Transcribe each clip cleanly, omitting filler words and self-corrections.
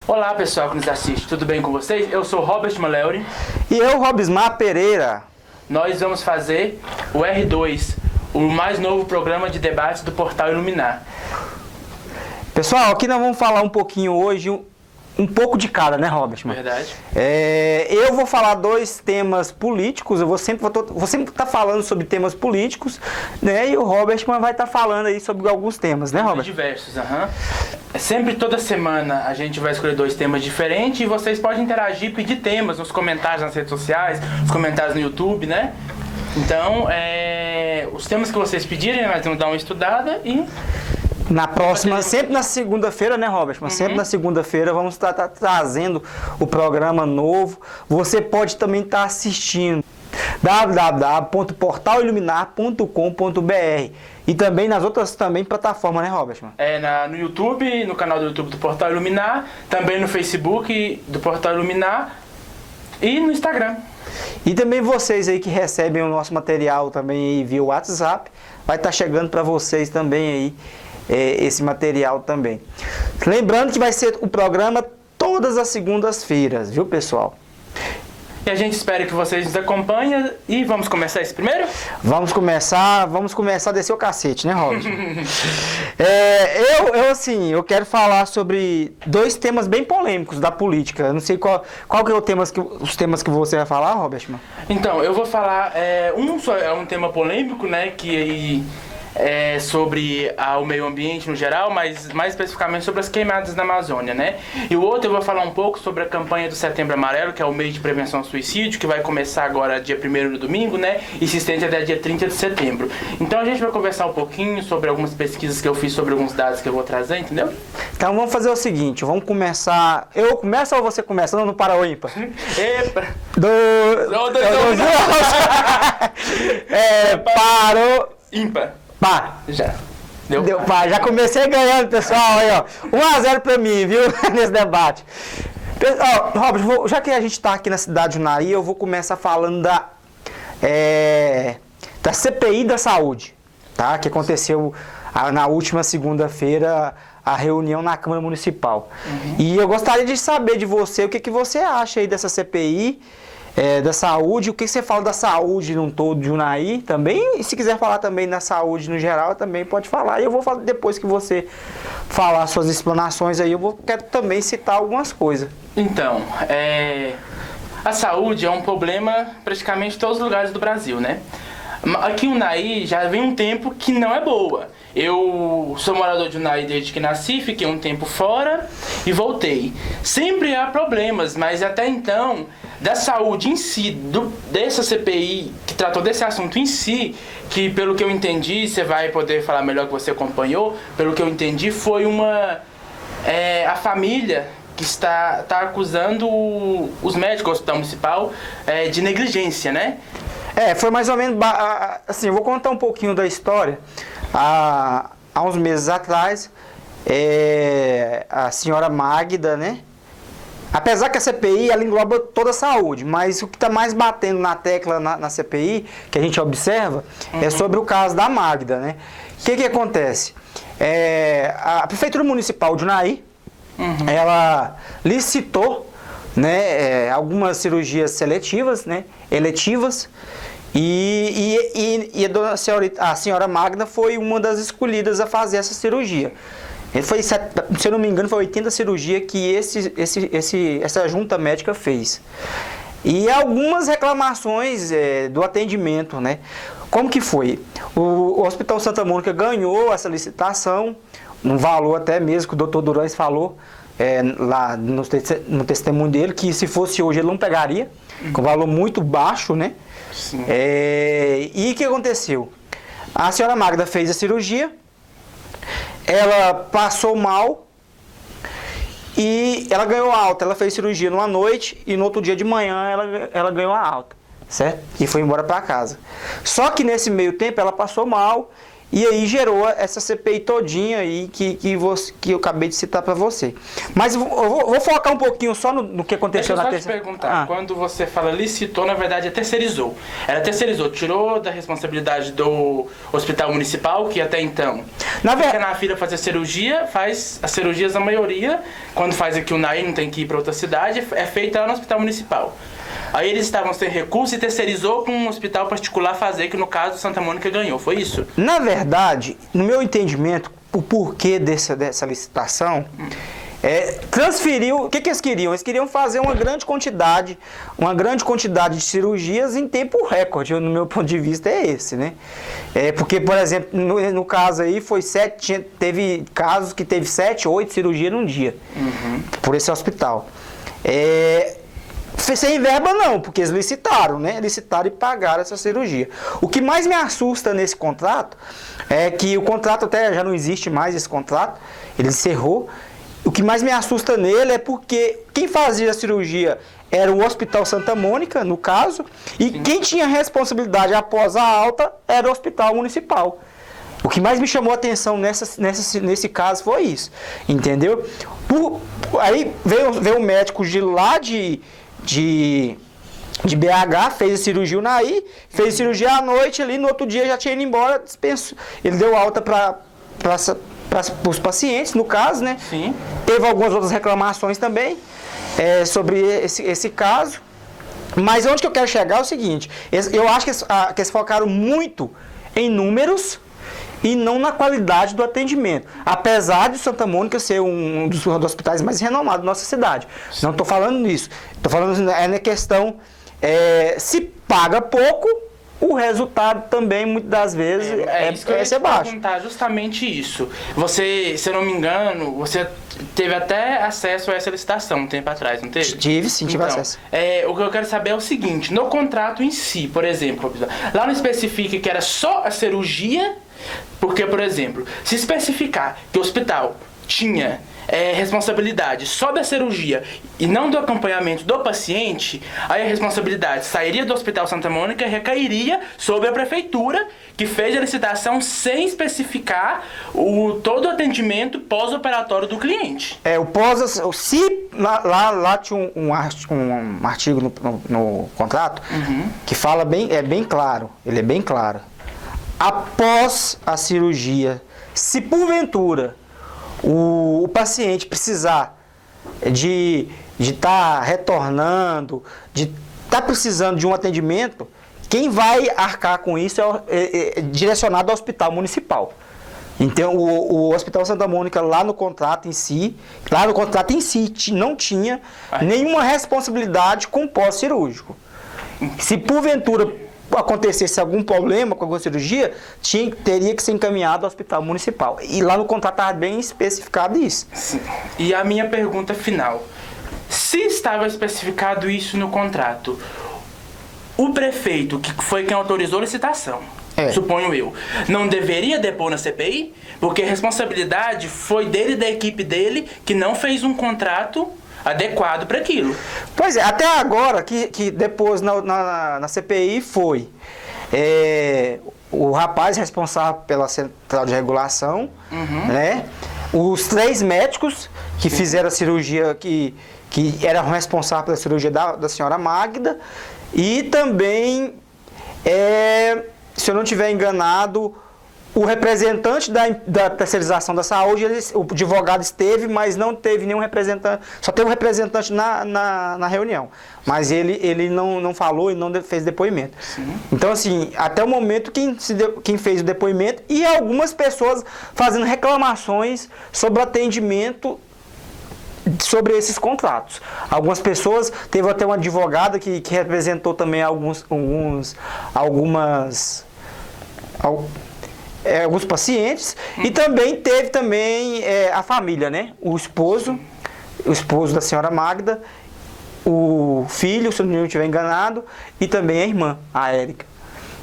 Olá pessoal que nos assiste, tudo bem com vocês? Eu sou Robert Maleuri. E eu, Robismar Pereira. Nós vamos fazer o R2, o mais novo programa de debates do Portal Iluminar. Pessoal, aqui nós vamos falar um pouquinho hoje, um pouco de cada, né, Robert? Verdade. Eu vou falar dois temas políticos, eu vou sempre estar falando sobre temas políticos, né? E o Robert vai estar falando aí sobre alguns temas, né, Robert? Diversos, Sempre, toda semana, a gente vai escolher dois temas diferentes e vocês podem interagir, pedir temas nos comentários nas redes sociais, nos comentários no YouTube, né? Então, os temas que vocês pedirem, nós vamos dar uma estudada e... Na próxima, sempre na segunda-feira, né, Robert? Mas sempre na segunda-feira vamos estar trazendo o programa novo. Você pode também estar assistindo www.portaliluminar.com.br e também nas outras plataformas, né, Robert? No YouTube, no canal do YouTube do Portal Iluminar, também no Facebook do Portal Iluminar e no Instagram. E também vocês aí que recebem o nosso material também aí via WhatsApp, vai estar chegando para vocês também aí esse material também. Lembrando que vai ser o programa todas as segundas-feiras, viu, pessoal? E a gente espera que vocês nos acompanhem. E vamos começar esse primeiro? Vamos começar a descer o cacete, né, Robert? Eu quero falar sobre dois temas bem polêmicos da política. Eu não sei qual que é os temas que você vai falar, Robert? Então, eu vou falar, um tema polêmico, né, que é sobre o meio ambiente no geral, mas mais especificamente sobre as queimadas na Amazônia, né? E o outro eu vou falar um pouco sobre a campanha do Setembro Amarelo, que é o mês de prevenção ao suicídio, que vai começar agora dia 1º no domingo, né? E se estende até dia 30 de setembro. Então a gente vai conversar um pouquinho sobre algumas pesquisas que eu fiz sobre alguns dados que eu vou trazer, entendeu? Então vamos fazer o seguinte, vamos começar... Eu começo ou você começa? Não para o ímpar. Epa! Parou... Ímpar. Pá! Já. Deu pá. Já comecei ganhando, pessoal. Aí, ó. 1-0 pra mim, viu? Nesse debate. Robert, já que a gente está aqui na cidade de Unai, eu vou começar falando da CPI da saúde, tá? Que aconteceu na última segunda-feira, a reunião na Câmara Municipal. E eu gostaria de saber de você, o que você acha aí dessa CPI, da saúde, o que você fala da saúde num todo de Unai também, e se quiser falar também da saúde no geral, também pode falar, e eu vou falar depois que você falar suas explanações aí, quero também citar algumas coisas. Então, a saúde é um problema praticamente em todos os lugares do Brasil, né? Aqui em Unai já vem um tempo que não é boa. Eu sou morador de Unai desde que nasci, fiquei um tempo fora e voltei. Sempre há problemas, mas até então, da saúde em si, dessa CPI que tratou desse assunto em si, que pelo que eu entendi, você vai poder falar melhor que você acompanhou, pelo que eu entendi, foi a família que está acusando os médicos do Hospital Municipal de negligência, né? Foi mais ou menos, assim, eu vou contar um pouquinho da história. Há uns meses atrás, a senhora Magda, né? Apesar que a CPI, ela engloba toda a saúde, mas o que está mais batendo na tecla na CPI, que a gente observa, é sobre o caso da Magda, né? O que acontece? A Prefeitura Municipal de Unai, ela licitou, né, algumas cirurgias seletivas, né, eletivas, e a senhora Magda foi uma das escolhidas a fazer essa cirurgia. Se eu não me engano, foi 80 cirurgias que essa junta médica fez. E algumas reclamações do atendimento, né? Como que foi? O Hospital Santa Mônica ganhou essa licitação, um valor até mesmo que o Dr. Durães falou, lá no testemunho dele, que se fosse hoje ele não pegaria, com um valor muito baixo, né? Sim. E o que aconteceu? A senhora Magda fez a cirurgia, ela passou mal e ela ganhou alta. Ela fez cirurgia numa noite e no outro dia de manhã ela ganhou a alta, certo? E foi embora para casa. Só que nesse meio tempo ela passou mal e aí gerou essa CPI todinha aí que eu acabei de citar para você. Mas eu vou focar um pouquinho só no que aconteceu na terceira. Deixa eu só te perguntar, quando você fala licitou, na verdade é terceirizou. Ela terceirizou, tirou da responsabilidade do hospital municipal, que até então fica na fila fazer cirurgia, faz as cirurgias, a maioria, quando faz aqui o NAI, não tem que ir para outra cidade, é feita lá no hospital municipal. Aí eles estavam sem recurso e terceirizou com um hospital particular fazer, que no caso Santa Mônica ganhou, foi isso? Na verdade, no meu entendimento, o porquê dessa licitação transferiu. O que eles queriam? Eles queriam fazer uma grande quantidade de cirurgias em tempo recorde. No meu ponto de vista é esse, né? Porque, por exemplo, no caso aí teve casos que teve 7, 8 cirurgias num dia, por esse hospital. Sem verba não, porque eles licitaram, né? Licitaram e pagaram essa cirurgia. O que mais me assusta nesse contrato é que o contrato até já não existe mais, esse contrato, ele encerrou. O que mais me assusta nele é porque quem fazia a cirurgia era o Hospital Santa Mônica, no caso, e quem tinha responsabilidade após a alta era o Hospital Municipal. O que mais me chamou a atenção nesse caso foi isso, entendeu? Aí veio o médico de lá de BH, fez a cirurgia UNAI, fez a cirurgia à noite ali, no outro dia já tinha ido embora, dispensou. Ele deu alta para os pacientes, no caso, né? Sim. Teve algumas outras reclamações também sobre esse caso. Mas onde que eu quero chegar é o seguinte, eu acho que eles focaram muito em números e não na qualidade do atendimento. Apesar de Santa Mônica ser um dos hospitais mais renomados da nossa cidade. Sim. Não estou falando nisso. Estou falando na questão, se paga pouco, o resultado também, muitas das vezes, vai ser baixo. Justamente isso. Você, se eu não me engano, você teve até acesso a essa licitação um tempo atrás, não teve? Tive acesso. O que eu quero saber é o seguinte, no contrato em si, por exemplo, lá não especifica que era só a cirurgia, porque, por exemplo, se especificar que o hospital tinha responsabilidade só da cirurgia e não do acompanhamento do paciente, aí a responsabilidade sairia do Hospital Santa Mônica e recairia sobre a prefeitura, que fez a licitação sem especificar todo o atendimento pós-operatório do cliente. Lá tinha um artigo no contrato que fala bem claro, ele é bem claro. Após a cirurgia, se porventura o paciente precisar de estar retornando, de estar precisando de um atendimento, quem vai arcar com isso é direcionado ao hospital municipal. Então, o Hospital Santa Mônica, lá no contrato em si, não tinha nenhuma responsabilidade com pós-cirúrgico. Se porventura acontecesse algum problema com alguma cirurgia, teria que ser encaminhado ao hospital municipal. E lá no contrato estava bem especificado isso. Sim. E a minha pergunta final, se estava especificado isso no contrato, o prefeito, que foi quem autorizou a licitação, suponho eu, não deveria depor na CPI? Porque a responsabilidade foi dele e da equipe dele, que não fez um contrato adequado para aquilo. Pois é, até agora que depois na CPI foi o rapaz responsável pela central de regulação, né? Os 3 médicos que fizeram a cirurgia, que eram responsáveis pela cirurgia da senhora Magda, e também, se eu não estiver enganado, o representante da terceirização da saúde, o advogado esteve, mas não teve nenhum representante, só teve um representante na reunião. Mas ele não falou e não fez depoimento. Sim. Então, assim, até o momento, quem fez o depoimento e algumas pessoas fazendo reclamações sobre o atendimento sobre esses contratos. Algumas pessoas, teve até uma advogada que representou também alguns pacientes, e também teve a família, né? O esposo da senhora Magda, o filho, se eu não estiver enganado, e também a irmã, a Érica.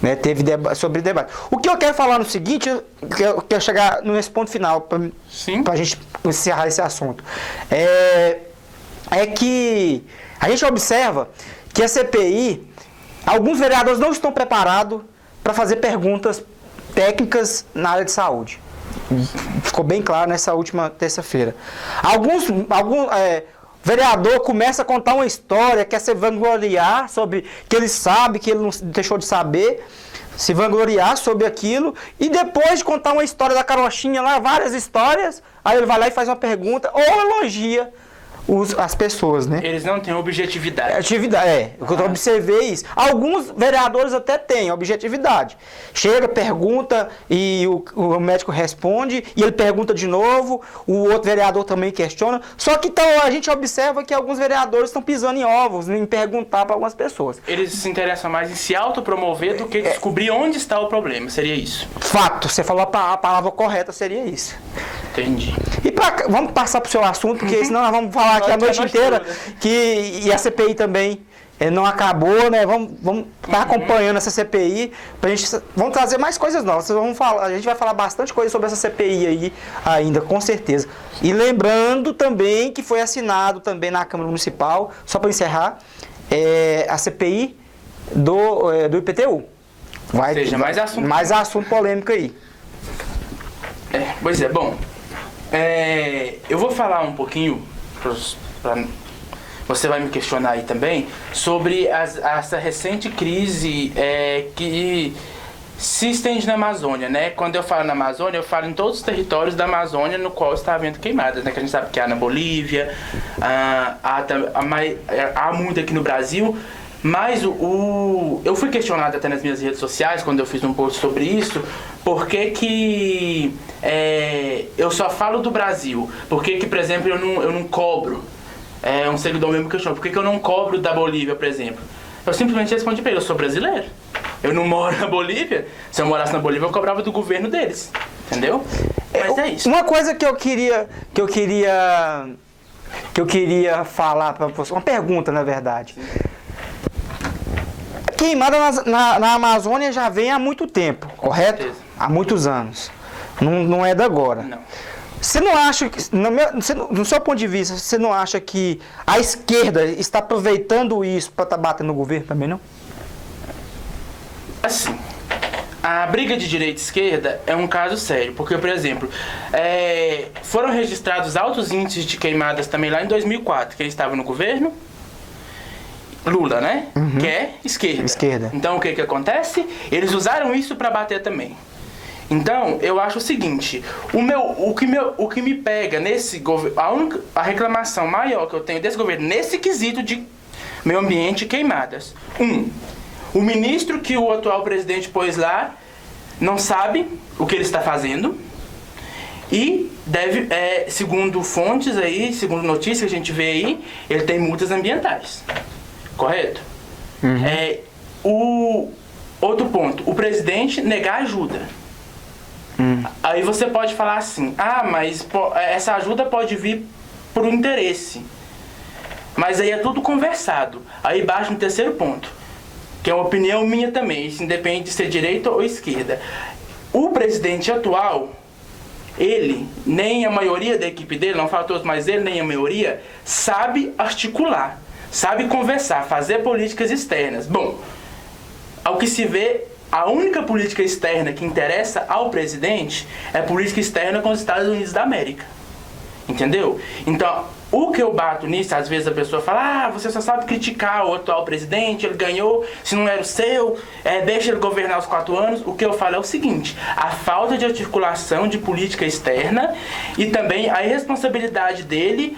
Né? Teve sobre debate. O que eu quero falar no seguinte, eu quero chegar nesse ponto final, para a gente encerrar esse assunto, é que a gente observa que a CPI, alguns vereadores não estão preparados para fazer perguntas técnicas na área de saúde. Ficou bem claro nessa última terça-feira. Alguns vereador começa a contar uma história, quer se vangloriar sobre que ele sabe, que ele não deixou de saber, se vangloriar sobre aquilo, e depois de contar uma história da carochinha lá, várias histórias, aí ele vai lá e faz uma pergunta ou elogia as pessoas, né? Eles não têm objetividade. Eu observei isso. Alguns vereadores até têm objetividade. Chega, pergunta e o médico responde, e ele pergunta de novo, o outro vereador também questiona. Só que então, a gente observa que alguns vereadores estão pisando em ovos, em perguntar para algumas pessoas. Eles se interessam mais em se autopromover do que descobrir onde está o problema, seria isso? Fato, você falou a palavra correta, seria isso. Entendi. E vamos passar para o seu assunto, porque senão nós vamos falar aqui a noite inteira, e a CPI também não acabou, né? Vamos estar acompanhando essa CPI, vamos trazer mais coisas novas. A gente vai falar bastante coisa sobre essa CPI aí ainda, com certeza. E lembrando também que foi assinado também na Câmara Municipal, só para encerrar, a CPI do IPTU. Ou seja, mais assunto polêmico aí. Pois é, bom. Eu vou falar um pouquinho, você vai me questionar aí também, sobre essa recente crise que se estende na Amazônia, né? Quando eu falo na Amazônia, eu falo em todos os territórios da Amazônia no qual está havendo queimadas, né? Que a gente sabe que há na Bolívia, há muito aqui no Brasil. Mas eu fui questionado até nas minhas redes sociais, quando eu fiz um post sobre isso, por que eu só falo do Brasil? Por que, por exemplo, eu não cobro? Um seguidor mesmo questionou, por que eu não cobro da Bolívia, por exemplo? Eu simplesmente respondi para ele, eu sou brasileiro. Eu não moro na Bolívia. Se eu morasse na Bolívia, eu cobrava do governo deles. Entendeu? Mas é isso. Uma coisa que eu queria falar para você, uma pergunta, na verdade. Queimada na Amazônia já vem há muito tempo, correto? Há muitos anos. Não é da agora. Não. Você não acha, no seu ponto de vista, você não acha que a esquerda está aproveitando isso para estar batendo no governo também, não? Assim, a briga de direita e esquerda é um caso sério, porque, por exemplo, foram registrados altos índices de queimadas também lá em 2004, que ele estava no governo. Lula, né? Uhum. Que é esquerda. Então, o que acontece? Eles usaram isso para bater também. Então, eu acho o seguinte, o que me pega nesse governo, a reclamação maior que eu tenho desse governo, nesse quesito de meio ambiente e queimadas. O ministro que o atual presidente pôs lá não sabe o que ele está fazendo e deve, segundo fontes aí, segundo notícias que a gente vê aí, ele tem multas ambientais. Correto? O outro ponto, o presidente negar ajuda. Aí você pode falar assim, mas essa ajuda pode vir por um interesse. Mas aí é tudo conversado. Aí baixa no terceiro ponto, que é uma opinião minha também, isso independe de ser direita ou esquerda. O presidente atual, ele, nem a maioria da equipe dele, não falo todos, mas ele nem a maioria, sabe articular. Sabe conversar, fazer políticas externas. Bom, ao que se vê, a única política externa que interessa ao presidente é a política externa com os Estados Unidos da América. Entendeu? Então, o que eu bato nisso, às vezes a pessoa fala, você só sabe criticar o atual presidente, ele ganhou, se não era o seu, deixa ele governar os 4 anos. O que eu falo é o seguinte, a falta de articulação de política externa e também a irresponsabilidade dele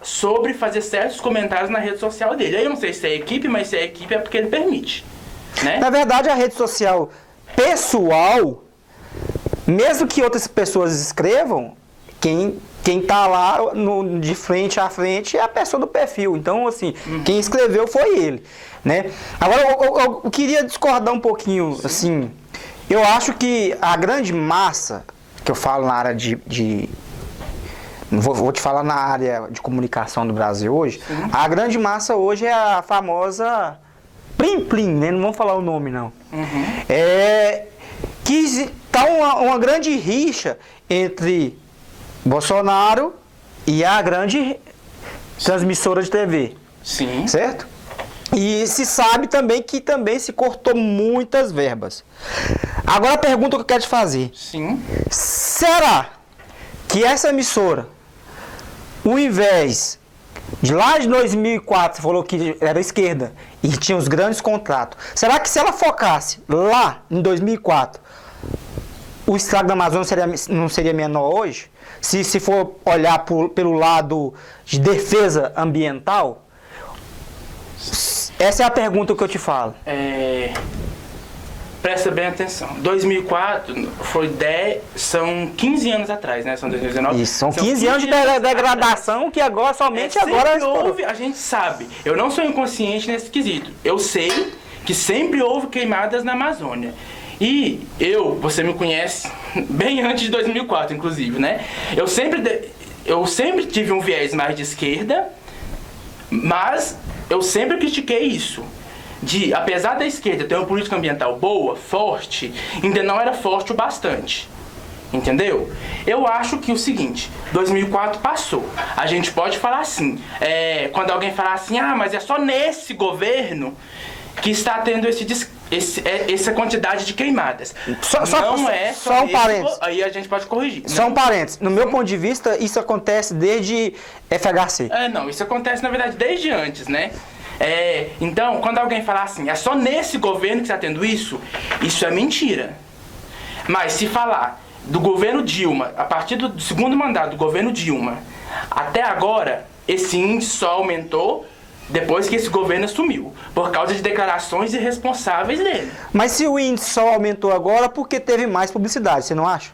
sobre fazer certos comentários na rede social dele. Aí eu não sei se é equipe, mas se é equipe é porque ele permite. Né? Na verdade, a rede social pessoal, mesmo que outras pessoas escrevam, quem tá lá de frente a frente é a pessoa do perfil. Então, assim, quem escreveu foi ele, né? Agora, eu queria discordar um pouquinho, assim. Eu acho que a grande massa, que eu falo na área vou te falar na área de comunicação do Brasil hoje, a grande massa hoje é a famosa Plim-Plim, né? Não vamos falar o nome, não. Que tá uma grande rixa entre Bolsonaro e a grande transmissora de TV. Sim. Certo? E se sabe também que também se cortou muitas verbas. Agora a pergunta que eu quero te fazer. Sim. Será que essa emissora, ao invés de lá de 2004, você falou que era esquerda e tinha os grandes contratos, será que se ela focasse lá em 2004, o estrago da Amazônia não seria menor hoje? Se for olhar pelo lado de defesa ambiental? Essa é a pergunta que eu te falo. Presta bem atenção. 2004 são 15 anos atrás, né? São 2019. Isso, são 15 anos de degradação que agora, somente agora... A gente sabe. Eu não sou inconsciente nesse quesito. Eu sei que sempre houve queimadas na Amazônia. E você me conhece bem antes de 2004, inclusive, né? Eu sempre tive um viés mais de esquerda, mas eu sempre critiquei isso. Apesar da esquerda ter uma política ambiental boa, forte, ainda não era forte o bastante. Entendeu? Eu acho que o seguinte, 2004 passou. A gente pode falar assim, quando alguém falar assim, mas é só nesse governo que está tendo essa quantidade de queimadas. Só um parênteses. Aí a gente pode corrigir. Só um parênteses. No meu ponto de vista, isso acontece desde FHC. Não, isso acontece, na verdade, desde antes, né? Então, quando alguém falar assim, é só nesse governo que está tendo isso é mentira. Mas se falar do governo Dilma, a partir do segundo mandato do governo Dilma, até agora, esse índice só aumentou depois que esse governo assumiu, por causa de declarações irresponsáveis dele. Mas se o índice só aumentou agora, porque teve mais publicidade, você não acha?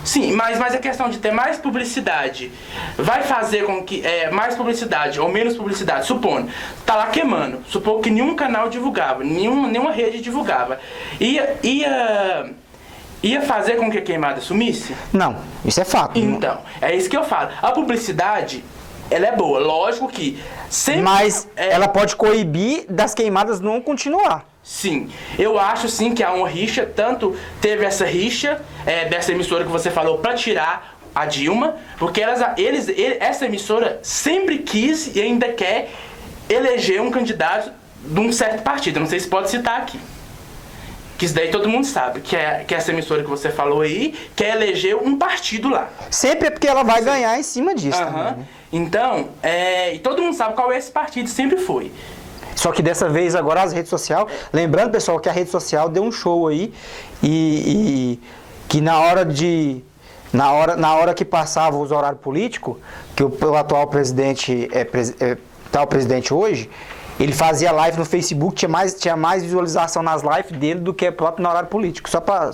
Sim, mas a questão de ter mais publicidade vai fazer com que mais publicidade ou menos publicidade, supondo, tá lá queimando, supor que nenhum canal divulgava, nenhuma rede divulgava, ia fazer com que a queimada sumisse? Não, isso é fato. Então, é isso que eu falo. A publicidade, ela é boa, lógico que sempre... Mas ela pode coibir das queimadas não continuar. Sim, eu acho sim que há uma rixa, tanto teve essa rixa dessa emissora que você falou para tirar a Dilma, porque essa emissora sempre quis e ainda quer eleger um candidato de um certo partido, não sei se pode citar aqui. Que isso daí todo mundo sabe, que essa emissora que você falou aí quer eleger um partido lá. Sempre é porque ela vai ganhar em cima disso também, né? Então, e todo mundo sabe qual é esse partido, sempre foi. Só que dessa vez agora as redes sociais, lembrando, pessoal, que a rede social deu um show aí e que na hora que passava os horários políticos, que o atual presidente tá o presidente hoje, ele fazia live no Facebook, tinha mais visualização nas lives dele do que próprio no horário político, só para...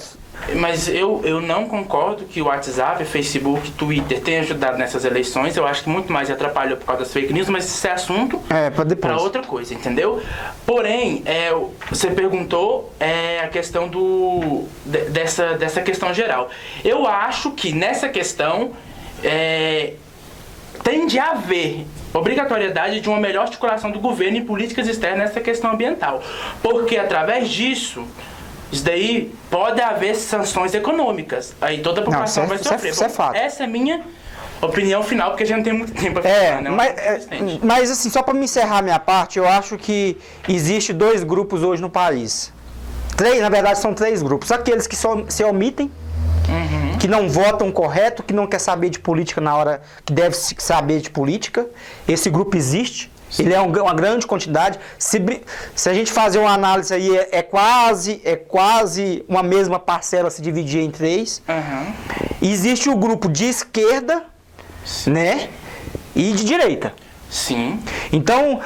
Mas eu não concordo que o WhatsApp, Facebook, Twitter tenham ajudado nessas eleições. Eu acho que muito mais atrapalhou por causa das fake news, mas isso é assunto para outra coisa, entendeu? Porém, você perguntou a questão dessa questão geral. Eu acho que nessa questão tende a haver obrigatoriedade de uma melhor articulação do governo em políticas externas nessa questão ambiental. Porque através disso... Isso daí pode haver sanções econômicas. Aí toda a população vai sofrer. Isso é fato. Essa é a minha opinião final, porque a gente não tem muito tempo para falar, né? Mas assim, só para me encerrar a minha parte, eu acho que existe 2 grupos hoje no país. Na verdade, são 3 grupos. Aqueles que se omitem, que não votam correto, que não quer saber de política na hora que deve saber de política. Esse grupo existe. Ele é uma grande quantidade. Se a gente fazer uma análise aí, é quase uma mesma parcela se dividir em 3. Existe o grupo de esquerda, né? E de direita. Sim. Então,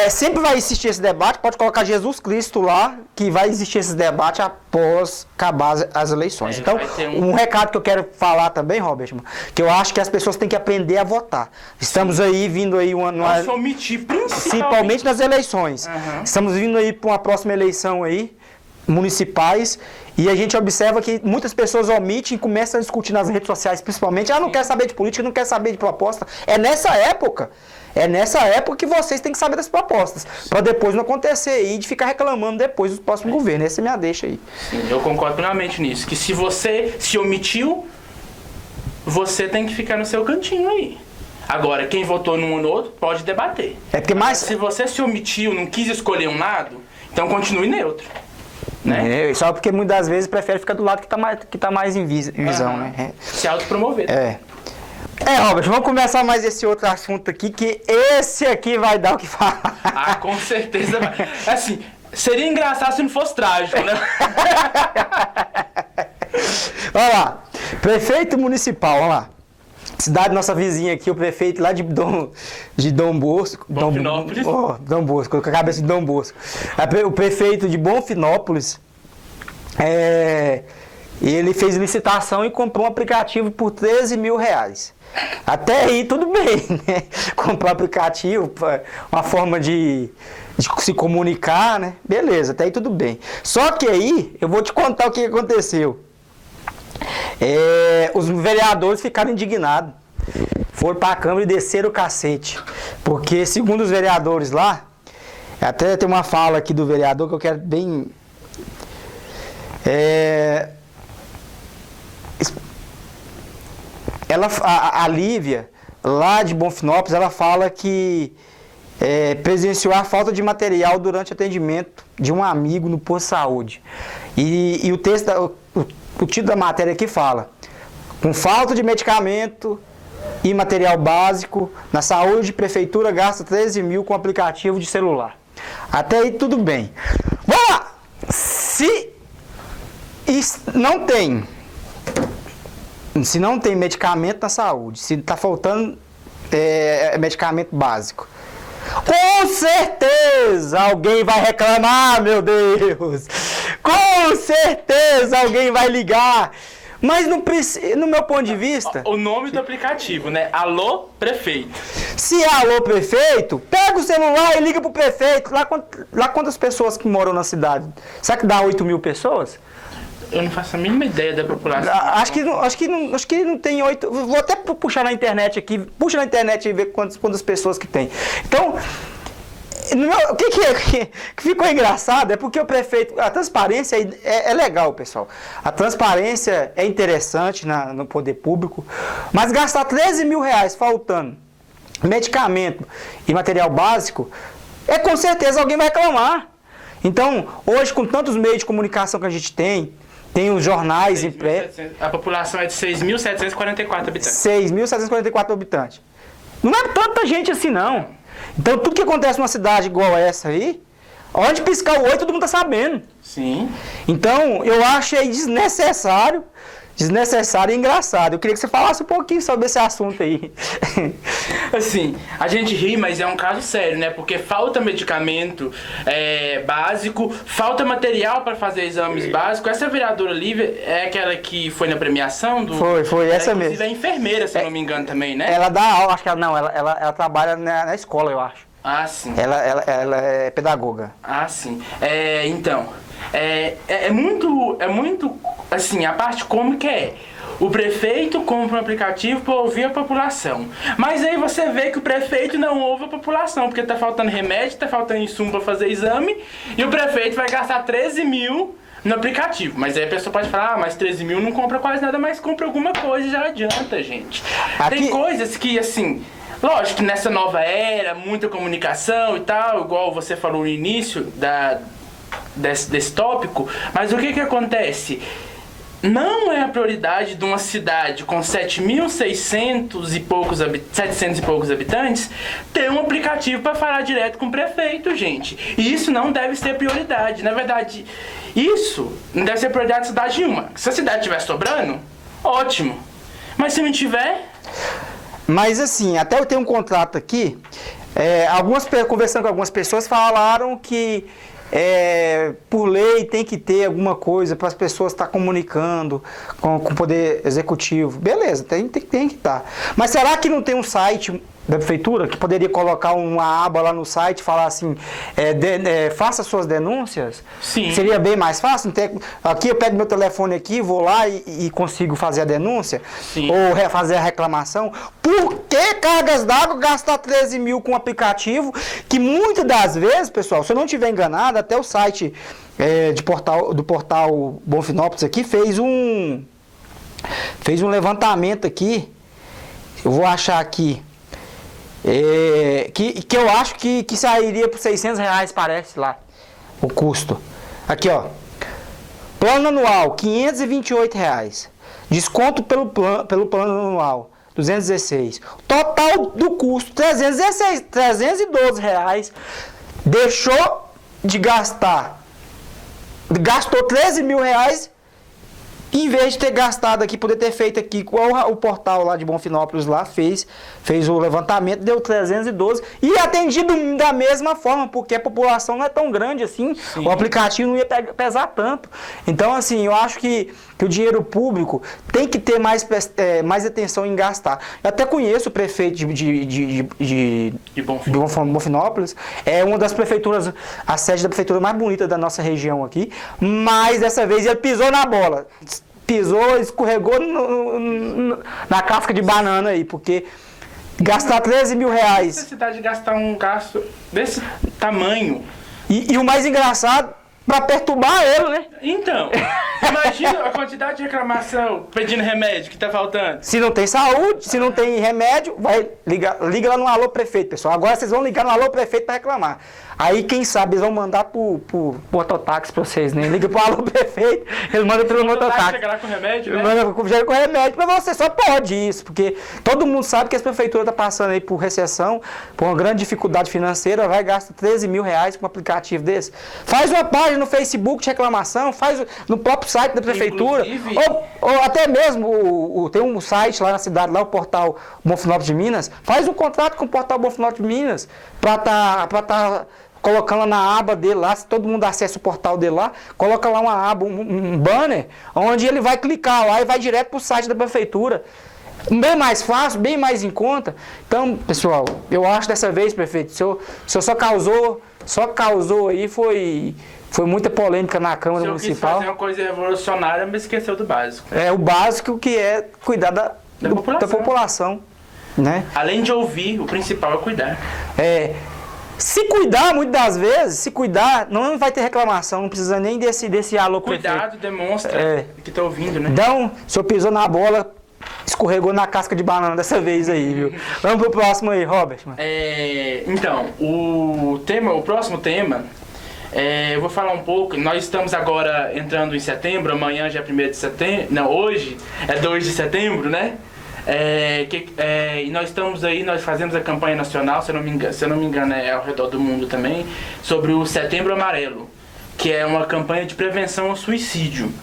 sempre vai existir esse debate. Pode colocar Jesus Cristo lá, que vai existir esse debate após acabar as eleições. Então, um recado que eu quero falar também, Robert, que eu acho que as pessoas têm que aprender a votar. Estamos aí vindo aí principalmente nas eleições. Estamos vindo aí para uma próxima eleição aí, municipais, e a gente observa que muitas pessoas omitem e começam a discutir nas redes sociais, principalmente, não quer saber de política, não quer saber de proposta. É nessa época que vocês têm que saber das propostas, para depois não acontecer aí de ficar reclamando depois do próximo governo. Essa é a minha deixa aí. Sim, eu concordo plenamente nisso, que se você se omitiu, você tem que ficar no seu cantinho aí. Agora, quem votou num ou no outro pode debater. É porque mais... Se você se omitiu, não quis escolher um lado, então continue neutro. Né? Só porque muitas das vezes prefere ficar do lado que tá mais em visão, né? Se autopromover. Robert, vamos começar mais esse outro assunto aqui, que esse aqui vai dar o que falar. Ah, com certeza vai. Assim, seria engraçado se não fosse trágico, né? Olha lá, prefeito municipal, olha lá. Cidade nossa vizinha aqui, o prefeito lá de Dom Bosco. Bonfinópolis. Dom Bosco, com a cabeça de Dom Bosco. O prefeito de Bonfinópolis, ele fez licitação e comprou um aplicativo por R$13 mil. Até aí tudo bem, né? Comprar um aplicativo, uma forma de se comunicar, né? Beleza, até aí tudo bem. Só que aí, eu vou te contar o que aconteceu. Os vereadores ficaram indignados. Foram para a Câmara e desceram o cacete. Porque, segundo os vereadores lá, até tem uma fala aqui do vereador que eu quero bem... A Lívia, lá de Bonfinópolis, ela fala que presenciou a falta de material durante o atendimento de um amigo no posto de saúde. E o texto, o título da matéria aqui fala: com falta de medicamento e material básico, na saúde, a prefeitura gasta R$13 mil com aplicativo de celular. Até aí tudo bem. Vamos lá! Se não tem medicamento na saúde, se está faltando medicamento básico, com certeza alguém vai reclamar, meu Deus! Com certeza alguém vai ligar! Mas não precisa, no meu ponto de vista... O nome do aplicativo, né? Alô, prefeito. Se é alô, prefeito, pega o celular e liga pro prefeito. Lá quantas pessoas que moram na cidade? Será que dá 8 mil pessoas? Eu não faço a mínima ideia da população. Acho que não tem 8. Vou até puxar na internet aqui. Puxa na internet e ver quantas pessoas que tem. Então, o que ficou engraçado é porque o prefeito... A transparência é legal, pessoal. A transparência é interessante no poder público. Mas gastar R$13 mil faltando medicamento e material básico, com certeza alguém vai reclamar. Então, hoje, com tantos meios de comunicação que a gente tem os jornais impressos. A população é de 6.744 habitantes. 6.744 habitantes. Não é tanta gente assim, não. Então, tudo que acontece numa cidade igual essa aí, onde piscar o olho, todo mundo tá sabendo. Sim. Então, eu achei desnecessário e engraçado. Eu queria que você falasse um pouquinho sobre esse assunto aí. Assim, a gente ri, mas é um caso sério, né? Porque falta medicamento básico, falta material para fazer exames básicos. Essa vereadora Lívia é aquela que foi na premiação do... Foi essa mesmo. Inclusive é enfermeira, se eu não me engano, também, né? Ela dá aula, acho que ela trabalha na escola, eu acho. Ah, sim. Ela é pedagoga. Ah, sim. Então, é muito, assim, a parte cômica o prefeito compra um aplicativo para ouvir a população. Mas aí você vê que o prefeito não ouve a população, porque tá faltando remédio, tá faltando insumo para fazer exame, e o prefeito vai gastar R$13 mil no aplicativo. Mas aí a pessoa pode falar, mas R$13 mil não compra quase nada, mas compra alguma coisa, já adianta, gente. Tem coisas que, assim... Lógico que nessa nova era, muita comunicação e tal, igual você falou no início desse tópico, mas o que acontece? Não é a prioridade de uma cidade com 7.600 e poucos 700 e poucos habitantes ter um aplicativo para falar direto com o prefeito, gente. E isso não deve ser prioridade. Na verdade, isso não deve ser prioridade de cidade nenhuma. Se a cidade estiver sobrando, ótimo. Mas se não tiver... Mas assim, até eu tenho um contrato aqui, conversando com algumas pessoas, falaram que por lei tem que ter alguma coisa para as pessoas estar comunicando com o poder executivo. Beleza, tem que estar. Mas será que não tem um site da prefeitura que poderia colocar uma aba lá no site e falar assim, faça suas denúncias? Sim. Seria bem mais fácil? Aqui eu pego meu telefone aqui, vou lá e consigo fazer a denúncia? Sim. Ou fazer a reclamação? Por que cargas d'água gastar R$13 mil com um aplicativo que muitas das vezes, pessoal, se eu não estiver enganado, até o site do portal Bonfinópolis aqui fez um levantamento aqui, eu vou achar aqui, que eu acho que sairia por R$600, parece lá, o custo. Aqui, ó. Plano anual, R$528. Desconto pelo plano anual, R$216. Total do custo, R$316, R$312. Deixou de gastar. Gastou R$13.000. Em vez de ter gastado aqui, poder ter feito aqui, igual o portal lá de Bonfinópolis lá fez o levantamento, deu 312 e atendido da mesma forma, porque a população não é tão grande assim, sim, o aplicativo não ia pesar tanto. Então, assim, eu acho que o dinheiro público tem que ter mais atenção em gastar. Eu até conheço o prefeito de Bonfinópolis, é uma das prefeituras, a sede da prefeitura mais bonita da nossa região aqui, mas dessa vez ele pisou na bola. Pisou, escorregou na casca de banana aí, porque gastar R$13.000. Necessidade de gastar um gasto desse tamanho. E o mais engraçado, pra perturbar ele, né? Então, imagina a quantidade de reclamação pedindo remédio que tá faltando. Se não tem saúde, se não tem remédio, liga lá no Alô Prefeito, pessoal. Agora vocês vão ligar no Alô Prefeito pra reclamar. Aí, quem sabe, eles vão mandar pro mototáxi pra vocês, né? Liga pro Alô Prefeito, eles mandam pelo mototáxi. Chega lá com remédio, né? Chega com remédio pra você, só pode isso, porque todo mundo sabe que as prefeituras tá passando aí por recessão, por uma grande dificuldade financeira, vai gastar R$13.000 com um aplicativo desse. Faz uma página no Facebook de reclamação, faz no próprio site da prefeitura, ou até mesmo tem um site lá na cidade, lá o portal Bonfinópolis de Minas, faz um contrato com o portal Bonfinópolis de Minas, pra tá colocando na aba dele lá, se todo mundo acessa o portal dele lá, coloca lá uma aba, um banner, onde ele vai clicar lá e vai direto pro site da prefeitura. Bem mais fácil, bem mais em conta. Então, pessoal, eu acho dessa vez, prefeito, o senhor só causou aí, foi muita polêmica na Câmara Municipal. Quis fazer uma coisa revolucionária, mas esqueceu do básico. É o básico, que é cuidar da população, né? Além de ouvir, o principal é cuidar. Se cuidar, muitas das vezes, não vai ter reclamação, não precisa nem desse alô prefeito. Cuidado, demonstra que está ouvindo, né? Então, o senhor pisou na bola, escorregou na casca de banana dessa vez aí, viu? Vamos pro próximo aí, Robert. Então, o próximo tema, eu vou falar um pouco. Nós estamos agora entrando em setembro, amanhã já é 1º de setembro, não, hoje é 2 de setembro, né? E nós estamos aí, nós fazemos a campanha nacional, se eu não me engano é ao redor do mundo também, sobre o Setembro Amarelo, que é uma campanha de prevenção ao suicídio.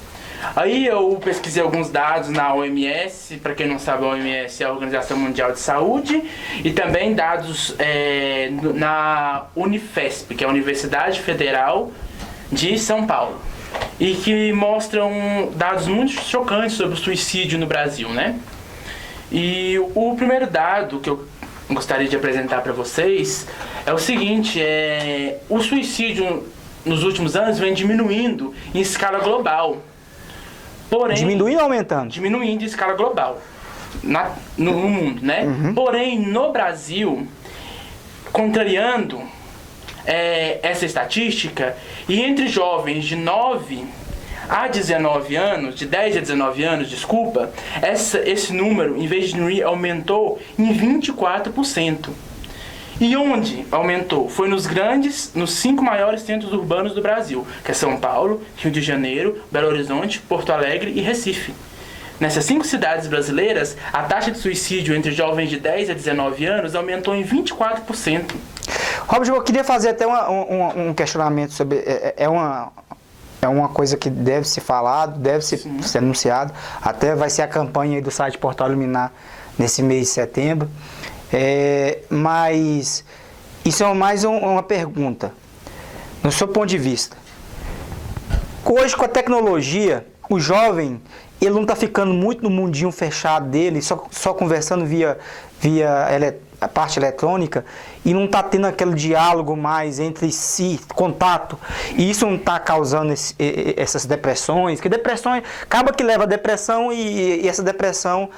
Aí eu pesquisei alguns dados na OMS, para quem não sabe, a OMS é a Organização Mundial de Saúde, e também dados na Unifesp, que é a Universidade Federal de São Paulo, e que mostram dados muito chocantes sobre o suicídio no Brasil, né? E o primeiro dado que eu gostaria de apresentar para vocês é o seguinte: o suicídio nos últimos anos vem diminuindo em escala global. Porém, diminuindo ou aumentando? Diminuindo em escala global no mundo, né? Uhum. Porém, no Brasil, contrariando essa estatística, e entre jovens de 9 a 19 anos, de 10 a 19 anos, desculpa, esse número, em vez de diminuir, aumentou em 24%. E onde aumentou? Foi nos 5 maiores centros urbanos do Brasil, que é São Paulo, Rio de Janeiro, Belo Horizonte, Porto Alegre e Recife. Nessas 5 cidades brasileiras, a taxa de suicídio entre jovens de 10 a 19 anos aumentou em 24%. Robert, eu queria fazer até um questionamento sobre... É uma coisa que deve ser falado, deve ser anunciado. Até vai ser a campanha aí do site Portal Iluminar nesse mês de setembro. Mas isso é mais uma pergunta. No seu ponto de vista, hoje com a tecnologia, o jovem, ele não está ficando muito no mundinho fechado dele, só conversando via a parte eletrônica, e não está tendo aquele diálogo mais entre si, contato, e isso não está causando essas depressões, que depressão acaba que leva a depressão, e essa depressão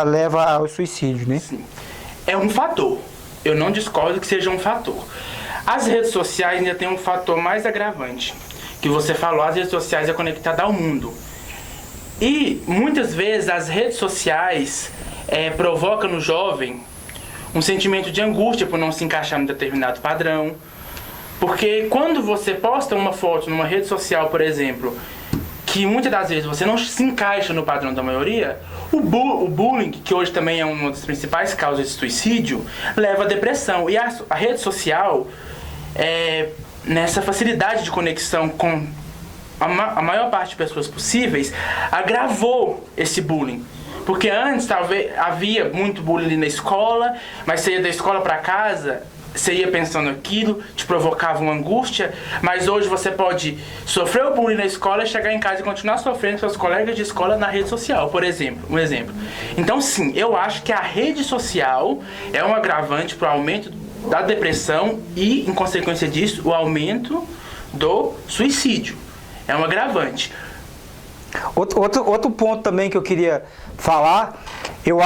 leva ao suicídio, né? Sim. É um fator, eu não discordo que seja um fator. As redes sociais ainda tem um fator mais agravante, que você falou, as redes sociais é conectada ao mundo, e muitas vezes as redes sociais provocam no jovem um sentimento de angústia por não se encaixar em determinado padrão. Porque quando você posta uma foto numa rede social, por exemplo, que muitas das vezes você não se encaixa no padrão da maioria, o bullying, que hoje também é uma das principais causas de suicídio, leva à depressão. E a rede social, nessa facilidade de conexão com a maior parte de pessoas possíveis, agravou esse bullying. Porque antes talvez havia muito bullying ali na escola, mas você ia da escola para casa, você ia pensando aquilo, te provocava uma angústia, mas hoje você pode sofrer o bullying na escola e chegar em casa e continuar sofrendo com seus colegas de escola na rede social, por exemplo, um exemplo. Então sim, eu acho que a rede social é um agravante para o aumento da depressão e, em consequência disso, o aumento do suicídio. É um agravante. Outro ponto também que eu queria falar, eu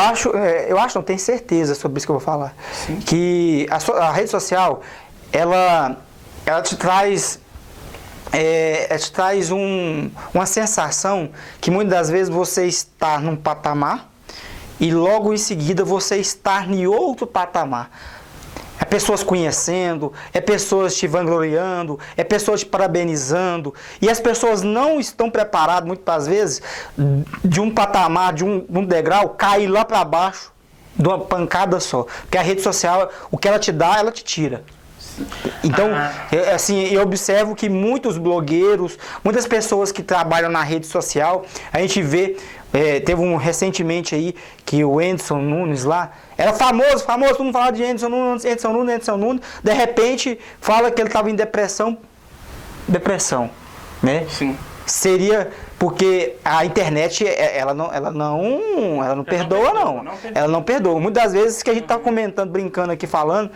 não tenho certeza sobre isso que eu vou falar. Sim. Que a rede social, ela te traz, uma sensação que muitas das vezes você está num patamar e logo em seguida você está em outro patamar. É pessoas conhecendo, é pessoas te vangloriando, é pessoas te parabenizando. E as pessoas não estão preparadas, muitas vezes, de um patamar, de um degrau, cair lá para baixo de uma pancada só. Porque a rede social, o que ela te dá, ela te tira. Então, eu observo que muitos blogueiros, muitas pessoas que trabalham na rede social, a gente vê, teve recentemente aí, que o Whindersson Nunes lá, era famoso, todo mundo falava de Whindersson Nunes, de repente fala que ele estava em depressão, né? Sim. Seria porque a internet, ela não perdoa, não. Ela não perdoa. Muitas das vezes que a gente está comentando, brincando aqui, falando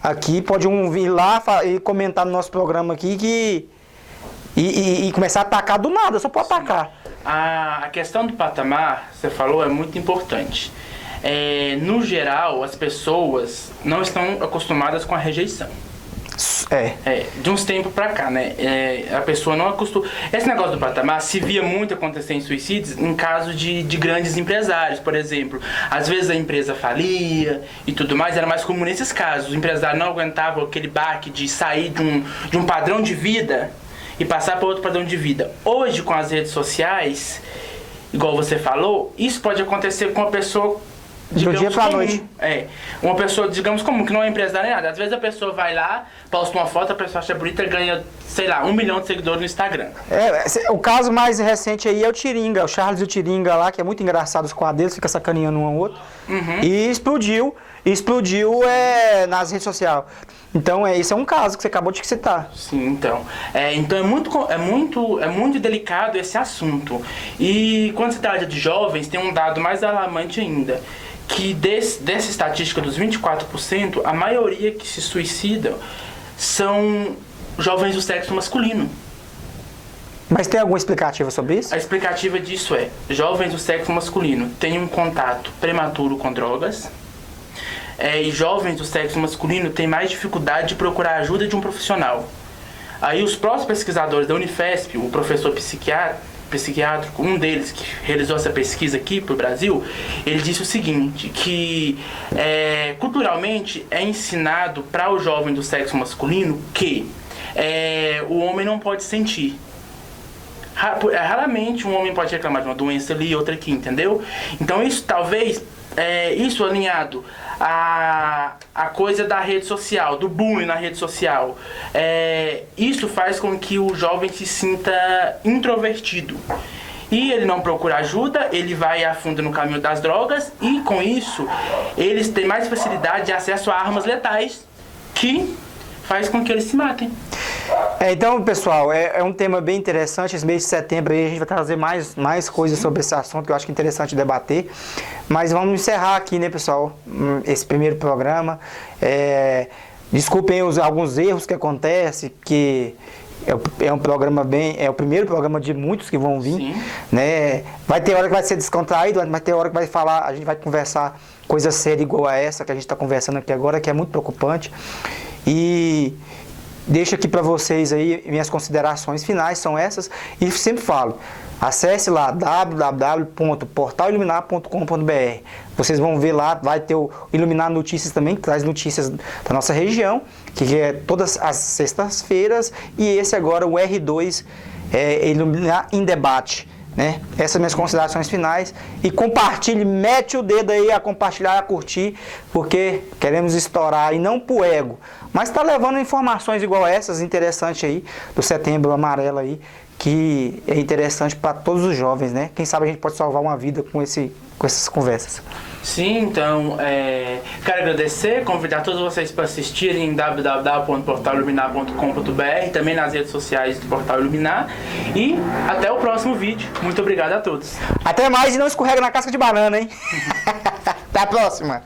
aqui, pode um vir lá e comentar no nosso programa aqui e começar a atacar do nada, só pode atacar. A questão do patamar, você falou, é muito importante. No geral, as pessoas não estão acostumadas com a rejeição. De uns tempos pra cá, né? A pessoa não acostuma. Esse negócio do patamar se via muito acontecer em suicídios em caso de grandes empresários, por exemplo. Às vezes a empresa falia e tudo mais, era mais comum nesses casos. O empresário não aguentava aquele baque de sair de um padrão de vida e passar para outro padrão de vida. Hoje, com as redes sociais, igual você falou, isso pode acontecer com uma pessoa, digamos, do dia pra noite. Uma pessoa, digamos, comum, que não é empresária nem nada. Às vezes a pessoa vai lá, posta uma foto, a pessoa acha bonita e ganha, sei lá, 1 milhão de seguidores no Instagram. O caso mais recente aí é o Tiringa, o Charles e o Tiringa lá, que é muito engraçado os quadros, fica sacaneando um ao outro. Uhum. E explodiu nas redes sociais. Então, isso é um caso que você acabou de citar. Sim, então. Então é muito delicado esse assunto. E quando se trata de jovens, tem um dado mais alarmante ainda. Que dessa estatística dos 24%, a maioria que se suicidam são jovens do sexo masculino. Mas tem alguma explicativa sobre isso? A explicativa disso jovens do sexo masculino têm um contato prematuro com drogas, e jovens do sexo masculino têm mais dificuldade de procurar a ajuda de um profissional. Aí os próprios pesquisadores da Unifesp, o professor psiquiátrico, um deles que realizou essa pesquisa aqui para o Brasil, ele disse o seguinte, que culturalmente é ensinado para o jovem do sexo masculino que o homem não pode sentir. Raramente um homem pode reclamar de uma doença ali e outra aqui, entendeu? Então isso talvez, isso alinhado a coisa da rede social, do bullying na rede social, isso faz com que o jovem se sinta introvertido. E ele não procura ajuda, ele vai a fundo no caminho das drogas e com isso eles têm mais facilidade de acesso a armas letais que faz com que eles se matem. Então, pessoal, é um tema bem interessante. Esse mês de setembro aí a gente vai trazer mais coisas sobre esse assunto que eu acho que é interessante debater. Mas vamos encerrar aqui, né, pessoal, esse primeiro programa. Desculpem alguns erros que acontecem, que é um programa é o primeiro programa de muitos que vão vir. Sim. Né? Vai ter hora que vai ser descontraído, vai ter hora que vai falar, a gente vai conversar coisa séria igual a essa que a gente está conversando aqui agora, que é muito preocupante. E deixo aqui para vocês aí minhas considerações finais, são essas, e sempre falo, Acesse lá www.portaliluminar.com.br. Vocês vão ver lá, vai ter o Iluminar Notícias também, que traz notícias da nossa região, que é todas as sextas-feiras, e esse agora, o R2, Iluminar em Debate. Né? Essas são minhas considerações finais. E compartilhe, mete o dedo aí a compartilhar, a curtir, porque queremos estourar, e não pro ego, mas está levando informações igual essas, interessantes aí, do Setembro Amarelo aí, que é interessante para todos os jovens, né? Quem sabe a gente pode salvar uma vida com essas conversas. Sim, então, quero agradecer, convidar todos vocês para assistirem em www.portaliluminar.com.br, também nas redes sociais do Portal Iluminar, e até o próximo vídeo. Muito obrigado a todos. Até mais, e não escorrega na casca de banana, hein? Até a próxima.